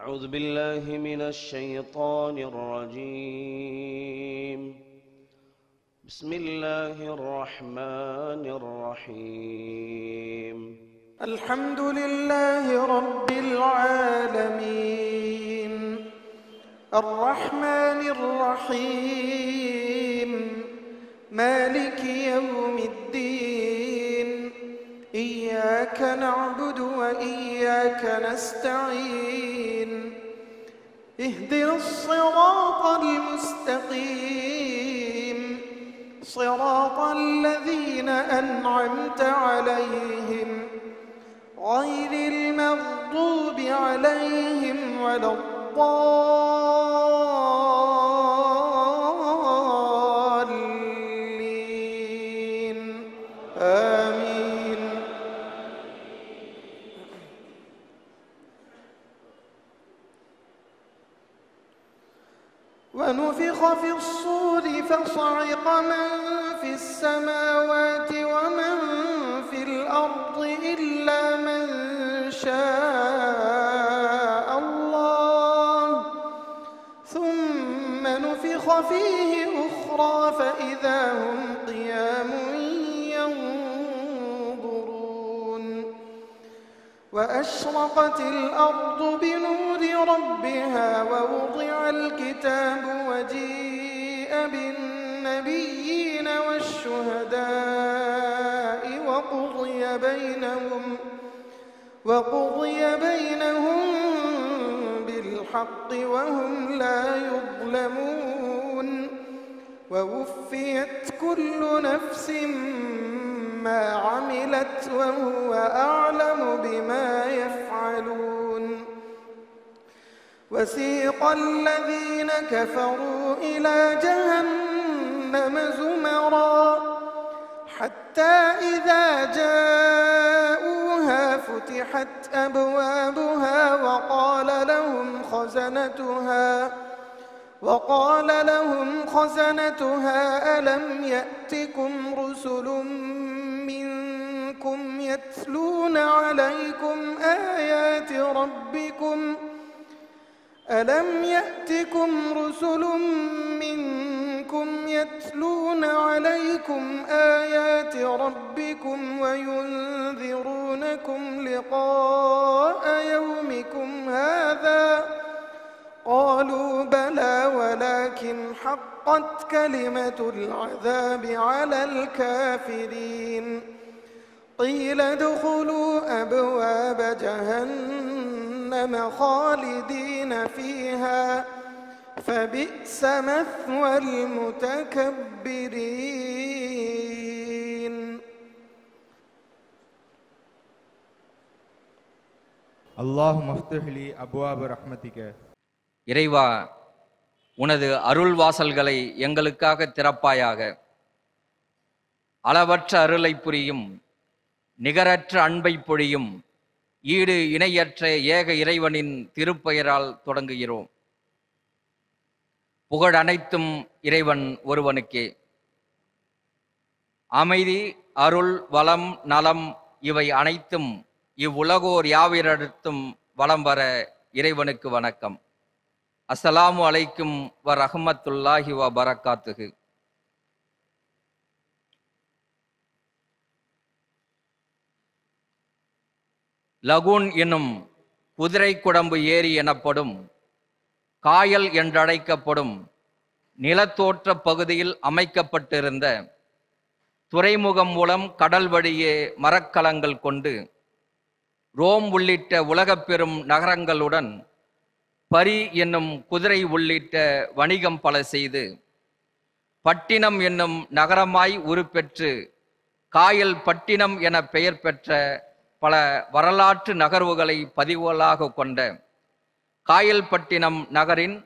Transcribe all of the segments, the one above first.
أعوذ بالله من الشيطان الرجيم. بسم الله الرحمن الرحيم. الحمد لله رب العالمين الرحمن الرحيم مالك يوم الدين إياك نعبد وإياك نستعين اهدنا الصراط المستقيم صراط الذين أنعمت عليهم غير المغضوب عليهم ولا الضالين آمين. ونفخ في الصور فصعق من في السماوات ومن في الأرض إلا من شاء الله ثم نفخ فيه أخرى فإذا هم قيام ينظرون. وأشرقت الأرض بنور ربها ووضع الكتاب وجيء بالنبيين والشهداء وقضي بينهم بالحق وهم لا يظلمون. ووفيت كل نفس ما عملت وهو أعلم بما يفعلون. وسيق الذين كفروا إلى جهنم زمرا حتى إذا جاءوها فتحت أبوابها وقال لهم خزنتها ألم يأتكم رسل منكم يتلون عليكم آيات ربكم وينذرونكم لقاء يومكم هذا قالوا بلى ولكن حقت كلمة العذاب على الكافرين. قيل ادخلوا أبواب جهنم خالدين فيها فبئس مثوى المتكبرين. اللهم افتح لي أبواب رحمتك. இறைவா, உனது அருள் வாசல்களை எங்களுக்காக திறப்பாயாக. அளவற்ற அருளை புரியும், நிகரற்ற அன்பை பொழியும், ஈடு இணையற்ற ஏக இறைவனின் திருப்பெயரால் தொடங்குகிறோம். புகழ் அனைத்தும் இறைவன் ஒருவனுக்கே. அமைதி, அருள், வளம், நலம் இவை அனைத்தும் இவ்வுலகோர் யாவிரத்தும் வளம் வர இறைவனுக்கு வணக்கம். அஸ்ஸலாமு அலைக்கும் வ ரஹ்மத்துல்லாஹி வ பரக்காத்துஹு. லகூன் என்னும் குதிரை குடம்பு ஏரி எனப்படும் காயல் என்றழைக்கப்படும் நிலத்தோற்ற பகுதியில் அமைக்கப்பட்டிருந்த துறைமுகம் மூலம் கடல் வழியே மரக்கலங்கள் கொண்டு ரோம் உள்ளிட்ட உலகப் பெரும் நகரங்களுடன் பரி என்னும் குதிரை உள்ளிட்ட வணிகம் பல செய்து பட்டினம் என்னும் நகரமாய் உருப்பெற்று காயல் பட்டினம் என பெயர் பெற்ற பல வரலாற்று நகர்வுகளை பதிவுகளாக கொண்ட காயல்பட்டினம் நகரின்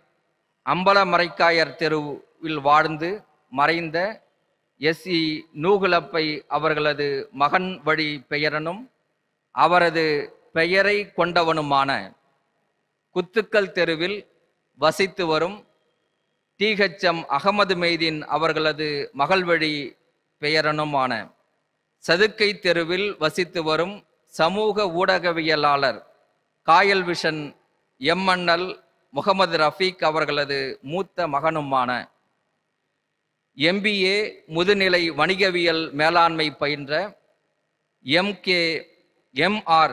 அம்பலமரைக்காயர் தெருவில் வாழ்ந்து மறைந்த எஸ்.இ. நூகுலப்பை அவர்களது மகன் வழி பெயரனும் அவரது பெயரை கொண்டவனுமான குத்துக்கல் தெருவில் வசித்து வரும் டி.ஹெச்.எம். அகமது மெய்தீன் அவர்களது மகள் வழி பெயரனுமான சதுக்கை தெருவில் வசித்து வரும் சமூக ஊடகவியலாளர் காயல் விஷன் எம்என்எல் முகமது ரஃபீக் அவர்களது மூத்த மகனுமான MBA முதுநிலை வணிகவியல் மேலாண்மை பயின்ற MR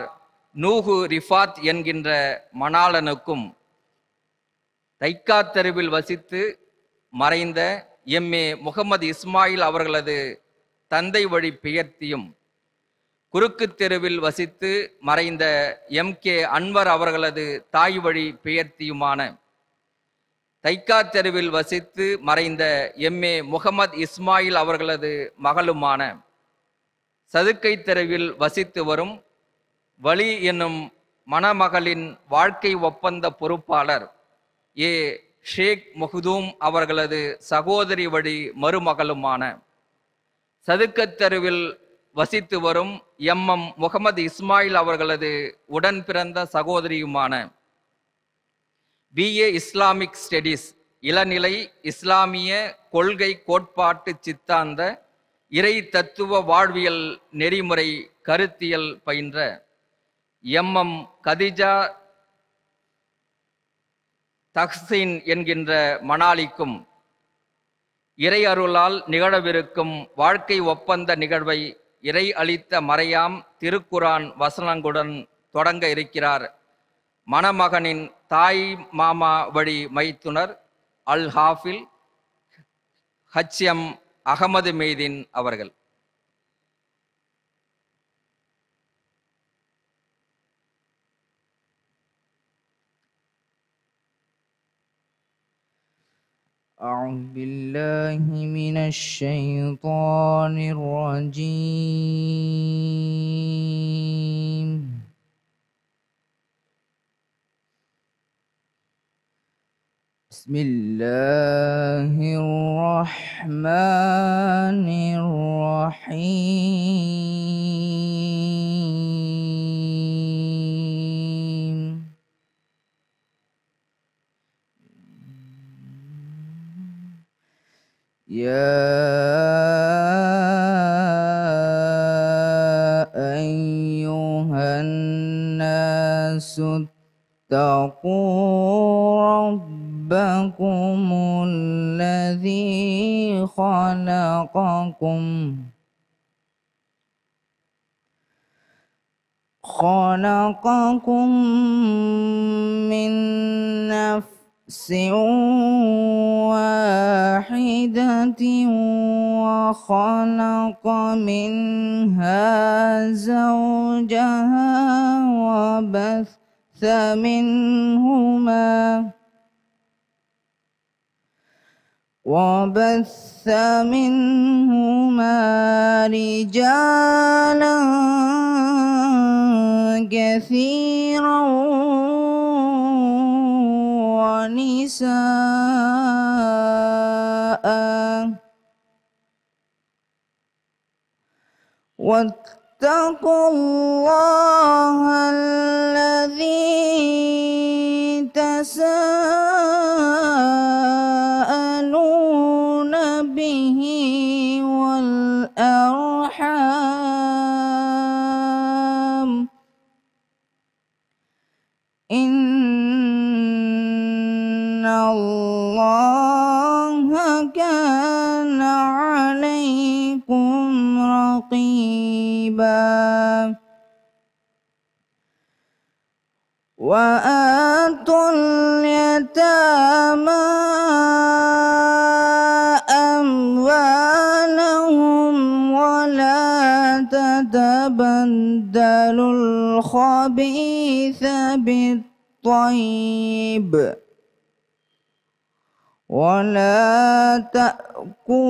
நூஹு ரிஃபாத் என்கின்ற மணாளனுக்கும், தைக்கா தெருவில் வசித்து மறைந்த MA முகமது இஸ்மாயில் அவர்களது தந்தை வழி பெயர்த்தியும், குறுக்கு தெருவில் வசித்து மறைந்த MK அன்வர் அவர்களது தாய் வழி பெயர்த்தியுமான, தைக்கா தெருவில் வசித்து மறைந்த MA முகமது இஸ்மாயில் அவர்களது மகளுமான, சதுக்கை தெருவில் வசித்து வரும் வலி என்னும் மணமகளின் வாழ்க்கை ஒப்பந்த பொறுப்பாளர் A ஷேக் முஹ்தூம் அவர்களது சகோதரி வழி மருமகளுமான, சதுக்கத் தெருவில் வசித்து வரும் MM முகமது இஸ்மாயில் அவர்களது உடன் பிறந்த சகோதரியுமான, BA இஸ்லாமிக் ஸ்டடீஸ் இளநிலை இஸ்லாமிய கொள்கை கோட்பாட்டு சித்தாந்த இறை தத்துவ வாழ்வியல் நெறிமுறை கருத்தியல் பயின்ற MM கதிஜா தஹ்சீன் என்கின்ற மணாலிக்கும், இறை அருளால் நிகழவிருக்கும் வாழ்க்கை ஒப்பந்த நிகழ்வை இறை அளித்த மறையாம் திருக்குரான் வசனங்களுடன் தொடங்க இருக்கிறார் மணமகனின் தாய் மாமா வழி மைத்துனர் அல் ஹாஃபில் HM அகமது மெய்தீன் அவர்கள். أعوذ بالله من الشيطان الرجيم. بسم الله الرحمن الرحيم. يا أيها الناس اتقوا ربكم الذي خلقكم من نفس واحدة وخلق منها زوجها وبث منهما رجالا كثيرا ونساء واتقوا الله الذي تساءلون به والأرحام إن الله كان عليكم رقيبا. وآتوا اليتامى أموالهم ولا تتبدلوا الخبيث بالطيب ولا تأكلوا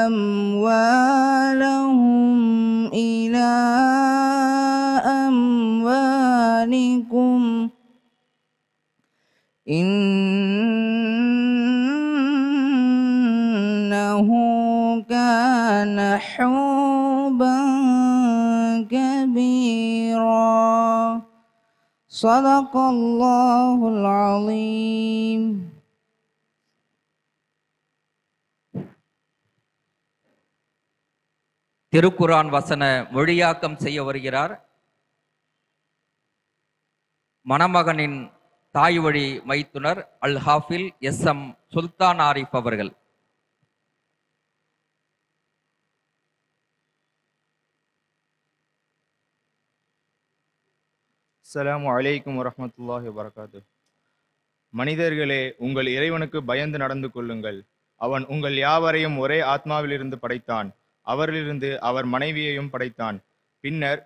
أموالهم إلى أموالكم إنه كان حوبا كبيرا. صدق الله العظيم. திருக்குரான் வசன மொழியாக்கம் செய்ய வருகிறார் மணமகனின் தாய் வழி மைத்துனர் அல் ஹாஃபில் SM சுல்தான் ஆரிஃப் அவர்கள். அஸ்ஸலாமு அலைக்கும் வரஹ்மத்துல்லாஹி வபரகாத்துஹு. மனிதர்களே, உங்கள் இறைவனுக்கு பயந்து நடந்து கொள்ளுங்கள். அவன் உங்கள் யாவரையும் ஒரே ஆத்மாவிலிருந்து படைத்தான். அவரிலிருந்து அவர் மனைவியையும் படைத்தான். பின்னர்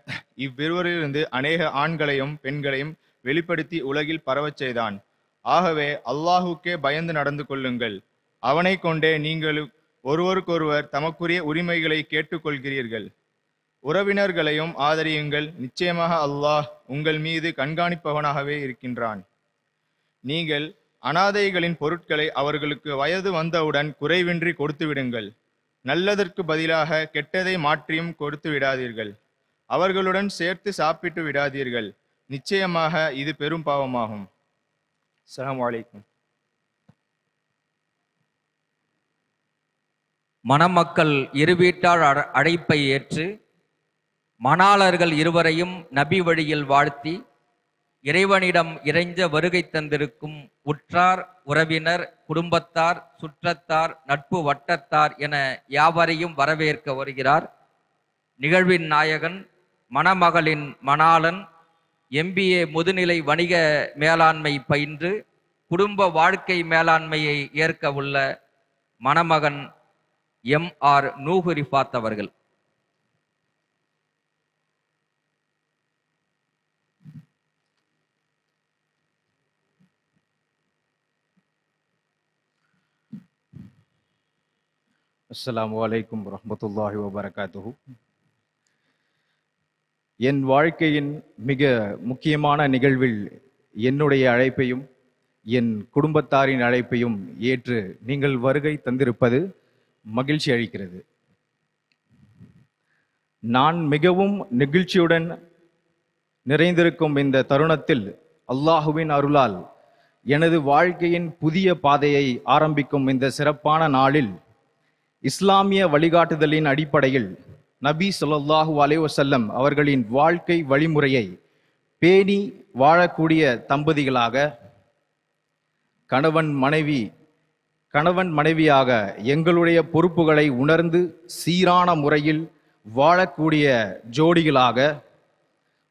இவ்விருவரிலிருந்து அநேக ஆண்களையும் பெண்களையும் வெளிப்படுத்தி உலகில் பரவச் செய்தான். ஆகவே அல்லாஹுக்கே பயந்து நடந்து கொள்ளுங்கள். அவனை கொண்டே நீங்கள் ஒருவருக்கொருவர் தமக்குரிய உரிமைகளை கேட்டுக்கொள்கிறீர்கள். உறவினர்களையும் ஆதரியுங்கள். நிச்சயமாக அல்லாஹ் உங்கள் மீது கண்காணிப்பவனாகவே இருக்கின்றான். நீங்கள் அனாதைகளின் பொருட்களை அவர்களுக்கு வயது வந்தவுடன் குறைவின்றி கொடுத்து விடுங்கள். நல்லதற்கு பதிலாக கெட்டதை மாற்றியும் கொடுத்து விடாதீர்கள். அவர்களுடன் சேர்த்து சாப்பிட்டு விடாதீர்கள். நிச்சயமாக இது பெரும் பாவமாகும். அஸ்ஸலாமு அலைக்கும். மணமக்கள் இருவீட்டார் அழைப்பை ஏற்று மணாளர்கள் இருவரையும் நபி வழியில் வாழ்த்தி இறைவனிடம் இறைஞ்ச வருகை தந்திருக்கும் உற்றார், உறவினர், குடும்பத்தார், சுற்றத்தார், நட்பு வட்டத்தார் என யாவரையும் வரவேற்க வருகிறார் நிகழ்வின் நாயகன், மணமகளின் மணாளன், MBA முதுநிலை வணிக மேலாண்மை பயின்று குடும்ப வாழ்க்கை மேலாண்மையை ஏற்க உள்ள மணமகன் MR நூஹு ரிஃபாத் அவர்கள். அஸ்ஸலாமு அலைக்கும் வரஹ்மத்துல்லாஹி வபரகாத்துஹு. என் வாழ்க்கையின் மிக முக்கியமான நிகழ்வில் என்னுடைய அழைப்பையும் என் குடும்பத்தாரின் அழைப்பையும் ஏற்று நீங்கள் வருகை தந்திருப்பது மகிழ்ச்சி அளிக்கிறது. நான் மிகவும் நெகிழ்ச்சியுடன் நிறைந்திருக்கும் இந்த தருணத்தில் அல்லாஹுவின் அருளால் எனது வாழ்க்கையின் புதிய பாதையை ஆரம்பிக்கும் இந்த சிறப்பான நாளில் இஸ்லாமிய வழிகாட்டுதலின் அடிப்படையில் நபி ஸல்லல்லாஹு அலைஹி வஸல்லம் அவர்களின் வாழ்க்கை வழிமுறையை பேணி வாழக்கூடிய தம்பதிகளாக கணவன் மனைவியாக எங்களுடைய பொறுப்புகளை உணர்ந்து சீரான முறையில் வாழக்கூடிய ஜோடிகளாக,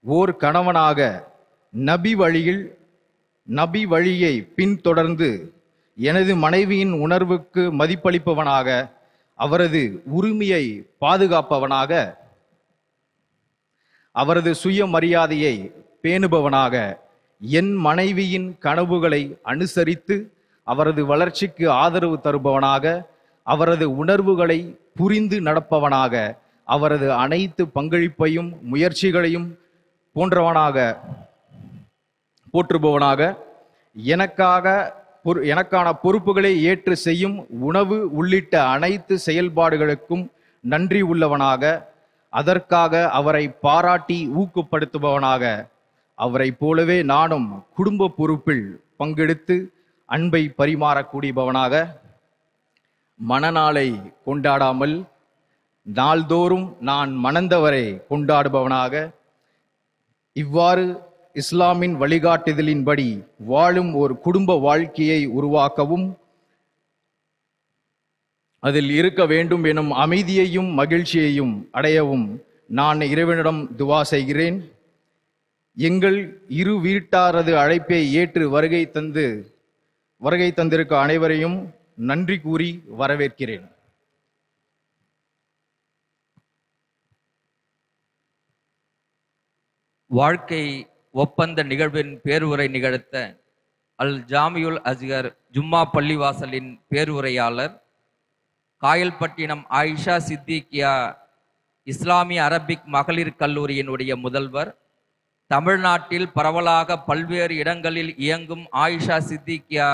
ஓர் கணவனாக நபி வழியை பின்தொடர்ந்து எனது மனைவியின் உணர்வுக்கு மதிப்பளிப்பவனாக, அவரது உரிமையை பாதுகாப்பவனாக, அவரது சுயமரியாதையை பேணுபவனாக, என் மனைவியின் கனவுகளை அனுசரித்து அவரது வளர்ச்சிக்கு ஆதரவு தருபவனாக, அவரது உணர்வுகளை புரிந்து நடப்பவனாக, அவரது அனைத்து பங்களிப்பையும் முயற்சிகளையும் போற்றுபவனாக, எனக்கான பொறுப்புகளை ஏற்று செய்யும் உணவு உள்ளிட்ட அனைத்து செயல்பாடுகளுக்கும் நன்றி உள்ளவனாக, அதற்காக அவரை பாராட்டி ஊக்கப்படுத்துபவனாக, அவரை போலவே நானும் குடும்ப பொறுப்பில் பங்கெடுத்து அன்பை பரிமாறக்கூடியவனாக, மணநாளை கொண்டாடாமல் நாள்தோறும் நான் மணந்தவரை கொண்டாடுபவனாக, இவ்வாறு இஸ்லாமின் வழிகாட்டுதலின்படி வாழும் ஒரு குடும்ப வாழ்க்கையை உருவாக்கவும் அதில் இருக்க வேண்டும் எனும் அமைதியையும் மகிழ்ச்சியையும் அடையவும் நான் இறைவனிடம் துவா செய்கிறேன். எங்கள் இரு வீட்டாரது அழைப்பை ஏற்று வருகை தந்திருக்க அனைவரையும் நன்றி கூறி வரவேற்கிறேன். வாழ்க்கை ஒப்பந்த நிகழ்வின் பேருரை நிகழ்த்த அல் ஜாமியுல் அஸ்கர் ஜும்மா பள்ளிவாசலின் பேருரையாளர், காயல்பட்டினம் ஆயிஷா சித்திகியா இஸ்லாமிய அரபிக் மகளிர் கல்லூரியினுடைய முதல்வர், தமிழ்நாட்டில் பரவலாக பல்வேறு இடங்களில் இயங்கும் ஆயிஷா சித்திகியா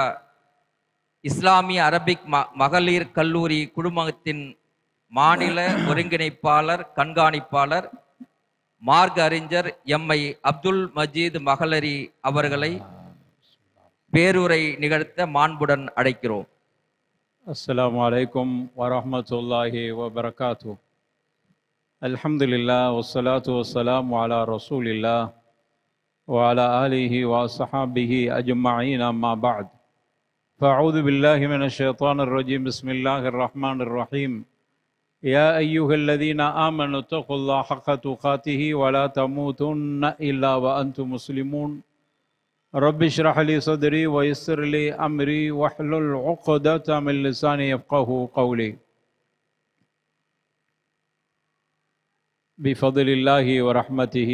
இஸ்லாமிய அரபிக் மகளிர் கல்லூரி குழுமத்தின் மாநில ஒருங்கிணைப்பாளர், கண்காணிப்பாளர், மார்க்க அறிஞர் MI அப்துல் மஜீத் மகளரி அவர்களை பேருரை நிகழ்த்த மாண்புடன் அழைக்கிறோம். அஸ்ஸலாமு அலைக்கும் வரஹ்மத்துல்லாஹி வபரகாத்து. அல்ஹம்துலில்லாஹ் வஸ்ஸலாத்து வஸ்ஸலாமு அலா ரசூலில்லாஹ் وعلى آله وصحابه أجمعين أما بعد فأعوذ بالله من الشيطان الرجيم بسم الله الرحمن الرحيم يا أيها الذين آمنوا اتقوا الله حق تقاته ولا تموتن إلا وأنتم مسلمون رب اشرح لي صدري ويسر لي أمري واحلل عقدة من لساني يفقهوا قولي بفضل الله ورحمته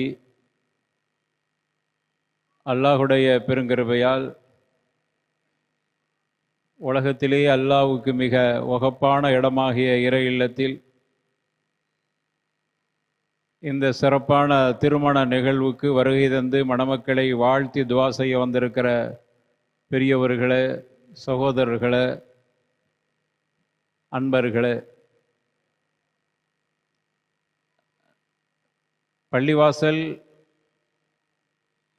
அல்லாஹுடைய பெருங்கிருபையால் உலகத்திலேயே அல்லாஹ்வுக்கு மிக வகப்பான இடமாகிய இறை இல்லத்தில் இந்த சிறப்பான திருமண நிகழ்வுக்கு வருகை தந்து மணமக்களை வாழ்த்தி துவா செய்ய வந்திருக்கிற பெரியவர்களே, சகோதரர்களே, அன்பர்களே, பள்ளிவாசல்,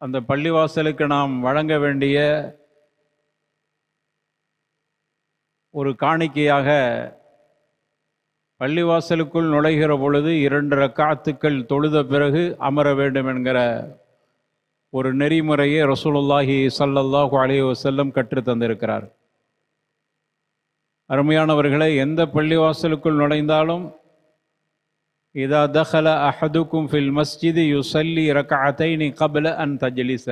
அந்த பள்ளிவாசலுக்கு நாம் வழங்க வேண்டிய ஒரு காணிக்கையாக பள்ளிவாசலுக்குள் நுழைகிற பொழுது 2 ரக்காத்துக்கள் தொழுத பிறகு அமர வேண்டும் என்கிற ஒரு நெறிமுறையை ரசூலுல்லாஹி ஸல்லல்லாஹு அலைஹி வஸல்லம் கற்றுத் தந்திருக்கிறார். அருமையானவர்களே, எந்த பள்ளிவாசலுக்குள் நுழைந்தாலும் இதா தஹல அஹதுக்கும் ஃபில் மஸ்ஜிதி யுஸல்லி ரக்அத்தைனி கப்ல அன் தஜ்லிஸ,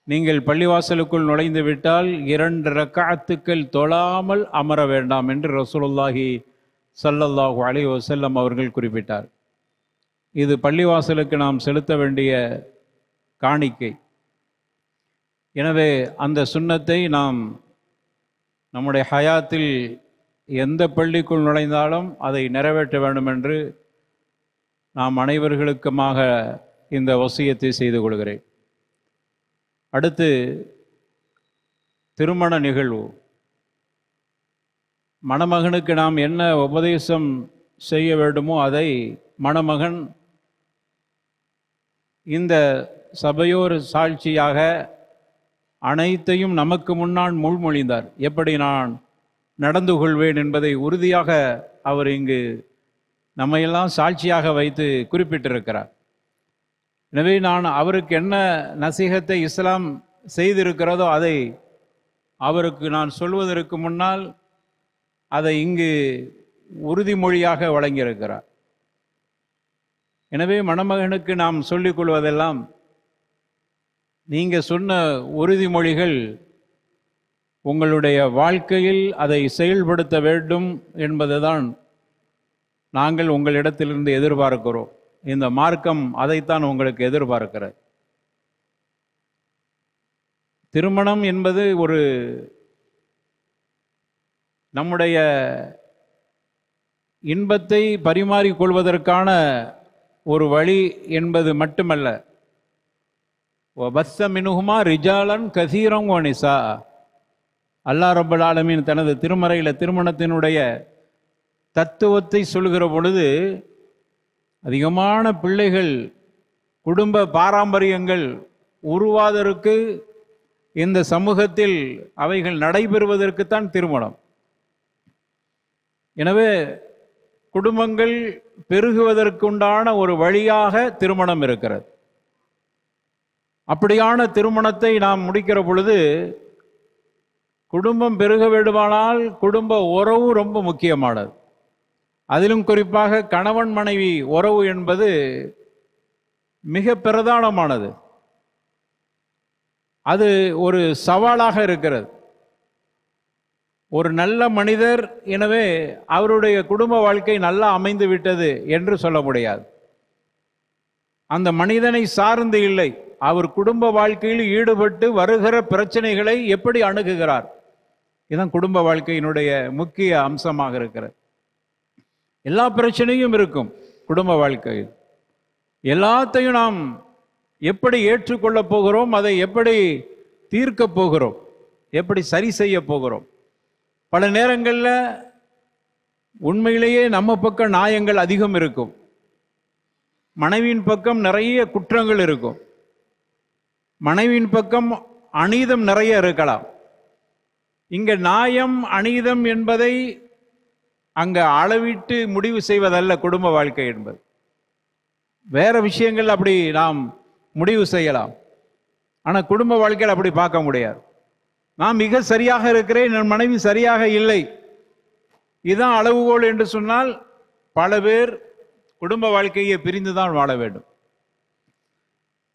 நீங்கள் பள்ளிவாசலுக்குள் நுழைந்து விட்டால் 2 ரக்அத்துக்கள் தொழாமல் அமர வேண்டாம் என்று ரசூலுல்லாஹி ஸல்லல்லாஹு அலைஹி வஸல்லம் அவர்கள் குறிப்பிட்டார். இது பள்ளிவாசலுக்கு நாம் செலுத்த வேண்டிய காணிக்கை. எனவே அந்த சுன்னத்தை நாம் நம்முடைய ஹயாத்தில் எந்த பள்ளிக்குள் நுழைந்தாலும் அதை நிறைவேற்ற வேண்டும் என்று நாம் அனைவர்களுக்குமாக இந்த வசியத்தை செய்து கொள்கிறேன். அடுத்து திருமண நிகழ்வு. மணமகனுக்கு நாம் என்ன உபதேசம் செய்ய வேண்டுமோ அதை மணமகன் இந்த சபையோர் சாட்சியாக அனைத்தையும் நமக்கு முன்னால் முன்மொழிந்தார். எப்படி நான் நடந்து கொள்வேன் என்பதை உறுதியாக அவர் இங்கு நம்மையெல்லாம் சாட்சியாக வைத்து குறிப்பிட்டிருக்கிறார். எனவே நான் அவருக்கு என்ன நசீகத்தை இஸ்லாம் செய்திருக்கிறதோ அதை அவருக்கு நான் சொல்வதற்கு முன்னால் அதை இங்கு உறுதிமொழியாக வழங்கியிருக்கிறார். எனவே மணமகனுக்கு நாம் சொல்லிக் கொள்வதெல்லாம், நீங்கள் சொன்ன உறுதிமொழிகள் உங்களுடைய வாழ்க்கையில் அதை செயல்படுத்த வேண்டும் என்பதுதான் நாங்கள் உங்களிடத்திலிருந்து எதிர்பார்க்கிறோம். இந்த மார்க்கம் அதைத்தான் உங்களுக்கு எதிர்பார்க்கிறது. திருமணம் என்பது ஒரு நம்முடைய இன்பத்தை பரிமாறிக்கொள்வதற்கான ஒரு வழி என்பது மட்டுமல்ல. வபஸ்ஸ மின்ஹுமா ரிஜாலன் கஸீரன் வ நிஸா, அல்லாஹ் ரப்பல் ஆலமீன் தனது திருமறையில் திருமணத்தினுடைய தத்துவத்தை சொல்கிற பொழுது அதிகமான பிள்ளைகள், குடும்ப பாரம்பரியங்கள் உருவாவதற்கு, இந்த சமூகத்தில் அவைகள் நடைபெறுவதற்குத்தான் திருமணம். எனவே குடும்பங்கள் பெருகுவதற்குண்டான ஒரு வழியாக திருமணம் இருக்கிறது. அப்படியான திருமணத்தை நாம் முடிக்கிற பொழுது குடும்பம் பெருக வேண்டுமானால் குடும்ப உறவு ரொம்ப முக்கியமானது. அதிலும் குறிப்பாக கணவன் மனைவி உறவு என்பது மிக பிரதானமானது. அது ஒரு சவாலாக இருக்கிறது. ஒரு நல்ல மனிதர், எனவே அவருடைய குடும்ப வாழ்க்கை நல்லா அமைந்து விட்டது என்று சொல்ல முடியாது. அந்த மனிதனை சார்ந்து இல்லை, அவர் குடும்ப வாழ்க்கையில் ஈடுபட்டு வருகிற பிரச்சனைகளை எப்படி அணுகுகிறார், இதுதான் குடும்ப வாழ்க்கையினுடைய முக்கிய அம்சமாக இருக்கிறது. எல்லா பிரச்சனையும் இருக்கும் குடும்ப வாழ்க்கையில். எல்லாத்தையும் நாம் எப்படி ஏற்றுக்கொள்ளப் போகிறோம், அதை எப்படி தீர்க்கப் போகிறோம், எப்படி சரி செய்ய போகிறோம். பல நேரங்களில் உண்மையிலேயே நம்ம பக்கம் நியாயங்கள் அதிகம் இருக்கும், மனைவியின் பக்கம் நிறைய குற்றங்கள் இருக்கும், மனைவியின் பக்கம் அநீதம் நிறைய இருக்கலாம். இங்க நியாயம் அநீதம் என்பதை அங்க அளவிட்டு முடிவு செய்வதல்ல குடும்ப வாழ்க்கை என்பது. வேற விஷயங்கள் அப்படி நாம் முடிவு செய்யலாம். ஆனால் குடும்ப வாழ்க்கையில் அப்படி பார்க்க முடியாது. நான் மிக சரியாக இருக்கிறேன், என் மனைவி சரியாக இல்லை, இதுதான் அளவுகோல் என்று சொன்னால் பல பேர் குடும்ப வாழ்க்கையை பிரிந்து தான் வாழ வேண்டும்.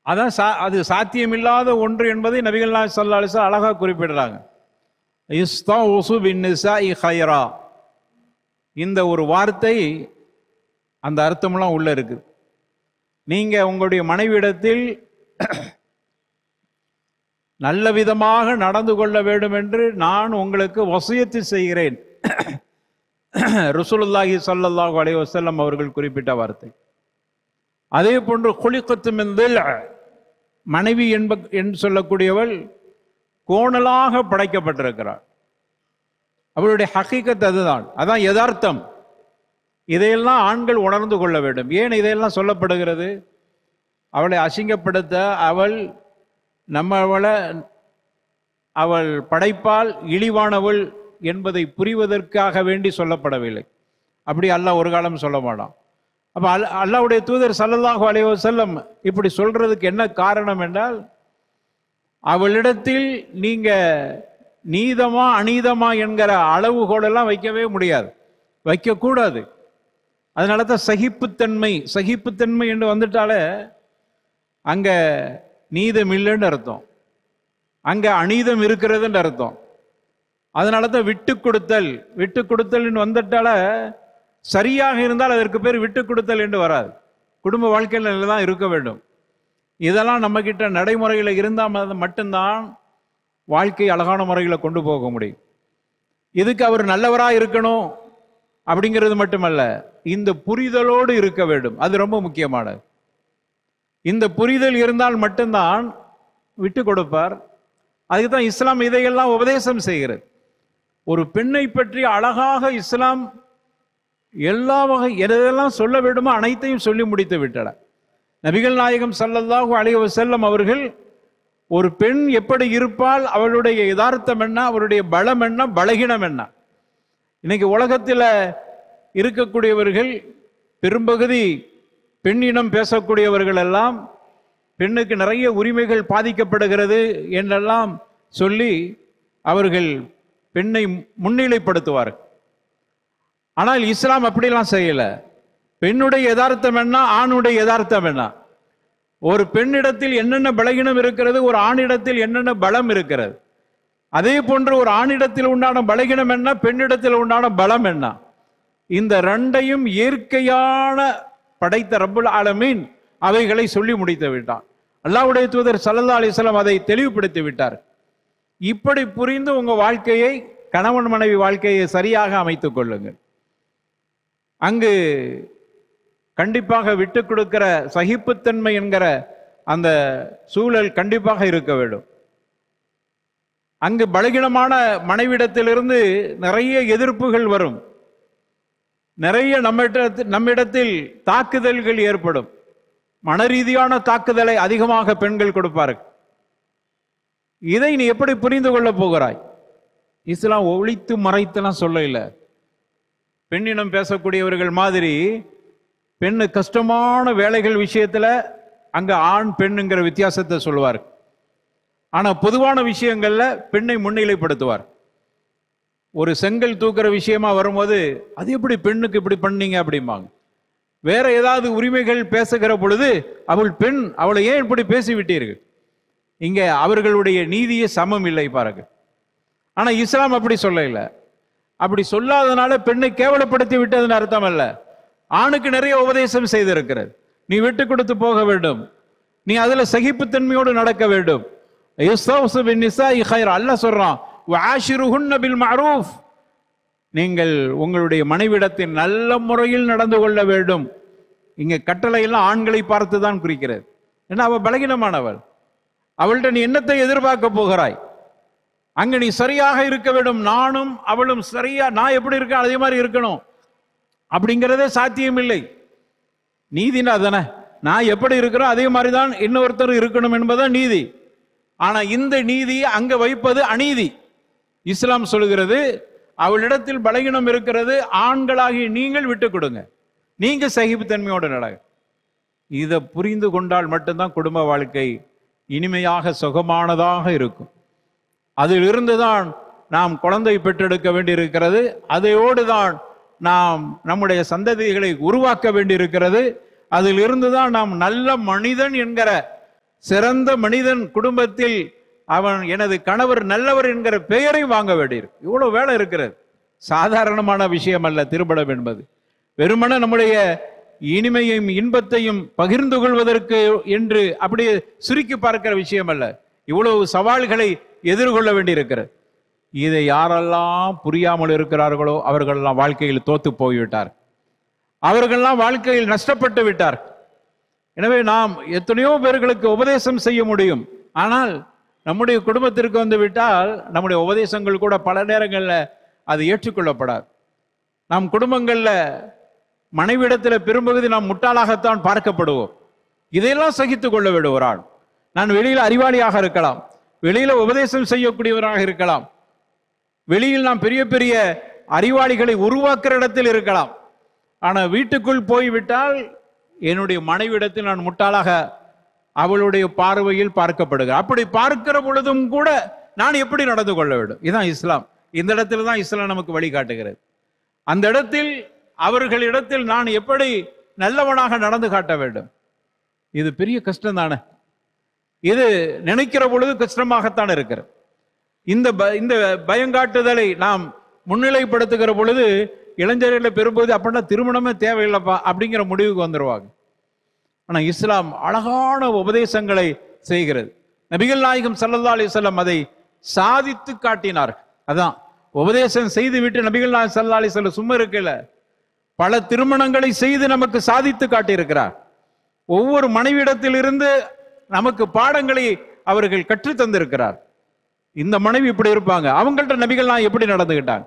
அதான் அது சாத்தியமில்லாத ஒன்று என்பதை நபிகள் நாயகம் ஸல்லல்லாஹு அலைஹி வஸல்லம் அழகாக குறிப்பிடுறாங்க. இஸ்தௌசு பின்னிசாஇ கைரா, இந்த ஒரு வார்த்தை அந்த அர்த்தம்லாம் உள்ள இருக்கு. நீங்க உங்களுடைய மனைவியிடத்தில் நல்ல விதமாக நடந்து கொள்ள வேண்டும் என்று நான் உங்களுக்கு வசியத்து செய்கிறேன். ரசூலுல்லாஹி ஸல்லல்லாஹு அலைஹி வஸல்லம் அவர்கள் குறிப்பிட்ட வார்த்தை. அதே போன்று குலிகத்து மின் தில், மனைவி என்று சொல்லக்கூடியவள் கோணலாக படைக்கப்பட்டிருக்கிறாள். அவளுடைய ஹகீகத் அதுதான், அதான் யதார்த்தம். இதையெல்லாம் ஆண்கள் உணர்ந்து கொள்ள வேண்டும். ஏன் இதையெல்லாம் சொல்லப்படுகிறது? அவளை அசிங்கப்படுத்த, அவள் படைப்பால் இழிவானவள் என்பதை புரிவதற்காக வேண்டி சொல்லப்படவில்லை. அப்படி அல்லாஹ் ஒரு காலம் சொல்ல மாட்டான். அப்ப அல்லாஹ்வுடைய தூதர் ஸல்லல்லாஹு அலைஹி வஸல்லம் இப்படி சொல்றதுக்கு என்ன காரணம் என்றால், அவளிடத்தில் நீங்க நீதமா அநீதமா என்கிற அளவுகோலெல்லாம் வைக்கவே முடியாது, வைக்கக்கூடாது. அதனால தான் சகிப்புத்தன்மை என்று வந்துட்டாலே அங்க நீதம் இல்லைன்னு அர்த்தம், அங்க அநீதம் இருக்கிறதுன்னு அர்த்தம். அதனால தான் விட்டு கொடுத்தல் வந்துட்டால சரியாக இருந்தால் அதற்கு பேர் விட்டு கொடுத்தல் என்று வராது. குடும்ப வாழ்க்கையில் தான் இருக்க வேண்டும். இதெல்லாம் நம்ம கிட்ட நடைமுறையில் இருந்தால் மட்டும்தான் வாழ்க்கை அழகான முறையில் கொண்டு போக முடியும். இதுக்கு அவர் நல்லவராக இருக்கணும் அப்படிங்கிறது மட்டுமல்ல, இந்த புரிதலோடு இருக்க வேண்டும். அது ரொம்ப முக்கியமானது. இந்த புரிதல் இருந்தால் மட்டும்தான் விட்டு கொடுப்பார். அதுக்கு தான் இஸ்லாம் இதையெல்லாம் உபதேசம் செய்கிறது. ஒரு பெண்ணை பற்றி அழகாக இஸ்லாம் எல்லா வகை எதெல்லாம் சொல்ல வேண்டுமோ அனைத்தையும் சொல்லி முடித்து விட்டார். நபிகள் நாயகம் ஸல்லல்லாஹு அலைஹி வஸல்லம் அவர்கள் ஒரு பெண் எப்படி இருப்பால், அவளுடைய யதார்த்தம் என்ன, அவருடைய பலம் என்ன, பலகீனம் என்ன. இன்னைக்கு உலகத்தில் இருக்கக்கூடியவர்கள் பெரும்பகுதி பெண்ணினம் பேசக்கூடியவர்கள் எல்லாம் பெண்ணுக்கு நிறைய உரிமைகள் பாதிக்கப்படுகிறது என்றெல்லாம் சொல்லி அவர்கள் பெண்ணை முன்னிலைப்படுத்துவார்கள். ஆனால் இஸ்லாம் அப்படிலாம் செய்யல. பெண்ணுடைய யதார்த்தம் என்ன, ஆணுடைய யதார்த்தம் என்ன, ஒரு பெண்ணிடத்தில் என்னென்ன பலகீனம் இருக்கிறது, ஒரு ஆணிடத்தில் என்னென்ன பலம் இருக்கிறது, அதே போன்று ஒரு ஆணிடத்தில் உண்டான பலகீனம் என்ன, பெண்ணிடத்தில் உண்டான பலம் என்ன, இந்த ரெண்டையும் இயற்கையான படைத்த ரப்புல் ஆலமீன் அவைகளை சொல்லி முடித்து விட்டான். அல்லாஹ்வுடைய தூதர் ஸல்லல்லாஹு அலைஹி வஸல்லம் அதை தெளிவுபடுத்தி விட்டார். இப்படி புரிந்து உங்க வாழ்க்கையை, கணவன் மனைவி வாழ்க்கையை சரியாக அமைத்துக் கொள்ளுங்கள். அங்கு கண்டிப்பாக விட்டு கொடுக்கிற சகிப்புத்தன்மை என்கிற அந்த சூழல் கண்டிப்பாக இருக்க வேண்டும். அங்கு பலகீனமான மனைவிடத்திலிருந்து நிறைய எதிர்ப்புகள் வரும், நிறைய நம்மிடத்தில் தாக்குதல்கள் ஏற்படும். மனரீதியான தாக்குதலை அதிகமாக பெண்கள் கொடுப்பார்கள். இதை நீ எப்படி புரிந்து கொள்ள போகிறாய்? இஸ்லாம் ஒழித்து மறைத்தெல்லாம் சொல்ல இல்லை. பெண்ணினம் பேசக்கூடியவர்கள் மாதிரி பெண்ணு கஷ்டமான வேலைகள் விஷயத்துல அங்க ஆண் பெண்ணுங்கிற வித்தியாசத்தை சொல்லுவார். ஆனா பொதுவான விஷயங்கள்ல பெண்ணை முன்னிலைப்படுத்துவார். ஒரு செங்கல் தூக்குற விஷயமா வரும்போது அது எப்படி பெண்ணுக்கு இப்படி பண்ணீங்க அப்படிம்பாங்க. வேற ஏதாவது உரிமைகள் பேசுகிற பொழுது அவள் பெண், அவளை ஏன் இப்படி பேசிவிட்டீர்கள்? இங்க அவர்களுடைய நீதியே சமம் இல்லை பாருங்க. ஆனா இஸ்லாம் அப்படி சொல்ல இல்லை. அப்படி சொல்லாதனால பெண்ணை கேவலப்படுத்தி விட்டதுன்னு அர்த்தம் அல்ல. ஆணுக்கு நிறைய உபதேசம் செய்திருக்கிறது. நீ விட்டு கொடுத்து போக வேண்டும், நீ அதுல சகிப்புத்தன்மையோடு நடக்க வேண்டும். அல்லாஹ் சொல்றான், நீங்கள் உங்களுடைய மனைவிடத்தில் நல்ல முறையில் நடந்து கொள்ள வேண்டும். இங்க கட்டளை எல்லாம் ஆண்களை பார்த்து தான் குறிக்கிறது. ஏன்னா அவள் பலகீனமானவள், அவள்கிட்ட நீ என்னத்தை எதிர்பார்க்க போகிறாய்? அங்க நீ சரியாக இருக்க வேண்டும். நானும் அவளும் சரியா, நான் எப்படி இருக்கேன் அதே மாதிரி இருக்கணும் அப்படிங்கிறதே சாத்தியம் இல்லை. நீதினா தானே, நான் எப்படி இருக்கிறோம் அதே மாதிரிதான் இன்னொருத்தர் இருக்கணும் என்பதுதான் நீதி. ஆனா இந்த நீதி அங்க வைப்பது அநீதி. இஸ்லாம் சொல்கிறது, அவளிடத்தில் பலகீனம் இருக்கிறது, ஆண்களாகி நீங்கள் விட்டு கொடுங்க, நீங்க சகிப்புத்தன்மையோடு நடங்க. இதை புரிந்து கொண்டால் மட்டும்தான் குடும்ப வாழ்க்கை இனிமையாக சுகமானதாக இருக்கும். அதிலிருந்து தான் நாம் குழந்தை பெற்றெடுக்க வேண்டியிருக்கிறது. அதையோடு தான் நாம் நம்முடைய சந்ததிகளை உருவாக்க வேண்டியிருக்கிறது. அதிலிருந்து தான் நாம் நல்ல மனிதன் என்கிற சிறந்த மனிதன் குடும்பத்தில் அவன் எனது கணவர் நல்லவர் என்கிற பெயரை வாங்க வேண்டியிருக்கு. இவ்வளவு வேலை இருக்கிறது. சாதாரணமான விஷயம் அல்ல திருமணம் என்பது. வெறுமன நம்முடைய இனிமையும் இன்பத்தையும் பகிர்ந்து கொள்வதற்கு என்று அப்படியே சுருக்கி பார்க்கிற விஷயம் அல்ல. இவ்வளவு சவால்களை எதிர்கொள்ள வேண்டியிருக்கிறது. இதை யாரெல்லாம் புரியாமல் இருக்கிறார்களோ அவர்களெல்லாம் வாழ்க்கையில் தோத்து போய்விட்டார். அவர்களெல்லாம் வாழ்க்கையில் நஷ்டப்பட்டு விட்டார். எனவே நாம் எத்தனையோ பேர்களுக்கு உபதேசம் செய்ய முடியும். ஆனால் நம்முடைய குடும்பத்திற்கு வந்து விட்டால் நம்முடைய உபதேசங்கள் கூட பல நேரங்களில் அது ஏற்றுக்கொள்ளப்படாது. நம் குடும்பங்களில் மனைவிடத்தில் பெரும்பகுதி நாம் முட்டாளாகத்தான் பார்க்கப்படுவோம். இதையெல்லாம் சகித்துக் கொள்ள வேண்டும் ஒரு ஆள். நான் வெளியில் அறிவாளியாக இருக்கலாம், வெளியில உபதேசம் செய்யக்கூடியவராக இருக்கலாம், வெளியில் நாம் பெரிய பெரிய அறிவாளிகளை உருவாக்குற இடத்தில் இருக்கலாம். ஆனால் வீட்டுக்குள் போய்விட்டால் என்னுடைய மனைவிடத்தில் நான் முட்டாளாக அவளுடைய பார்வையில் பார்க்கப்படுகிறேன். அப்படி பார்க்கிற பொழுதும் கூட நான் எப்படி நடந்து கொள்ள வேண்டும்? இதுதான் இஸ்லாம். இந்த இடத்துல தான் இஸ்லாம் நமக்கு வழிகாட்டுகிறது. அந்த இடத்தில் அவர்களிடத்தில் நான் எப்படி நல்லவனாக நடந்து காட்ட வேண்டும்? இது பெரிய கஷ்டம் தானே. இது நினைக்கிற பொழுது கஷ்டமாகத்தான் இருக்கிறது. இந்த பயங்காட்டுதலை நாம் முன்னிலைப்படுத்துகிற பொழுது இளைஞர்களை பெறும்போது அப்படின்னா திருமணமே தேவையில்லைப்பா அப்படிங்கிற முடிவுக்கு வந்துடுவாங்க. ஆனால் இஸ்லாம் அழகான உபதேசங்களை செய்கிறது. நபிகள் நாயகம் ஸல்லல்லாஹு அலைஹி வஸல்லம் அதை சாதித்து காட்டினார். அதான் உபதேசம் செய்து விட்டு நபிகள் நாயகம் ஸல்லல்லாஹு அலைஹி வஸல்லம் சும்மா இருக்கல, பல திருமணங்களை செய்து நமக்கு சாதித்து காட்டியிருக்கிறார். ஒவ்வொரு மனைவியிடத்தில் இருந்து நமக்கு பாடங்களை அவர்கள் கற்றுத் தந்திருக்கிறார். இந்த மனைவி இப்படி இருப்பாங்க, அவங்கள்ட்ட நபிகள் நாயகம் எப்படி நடந்துகிட்டாங்க.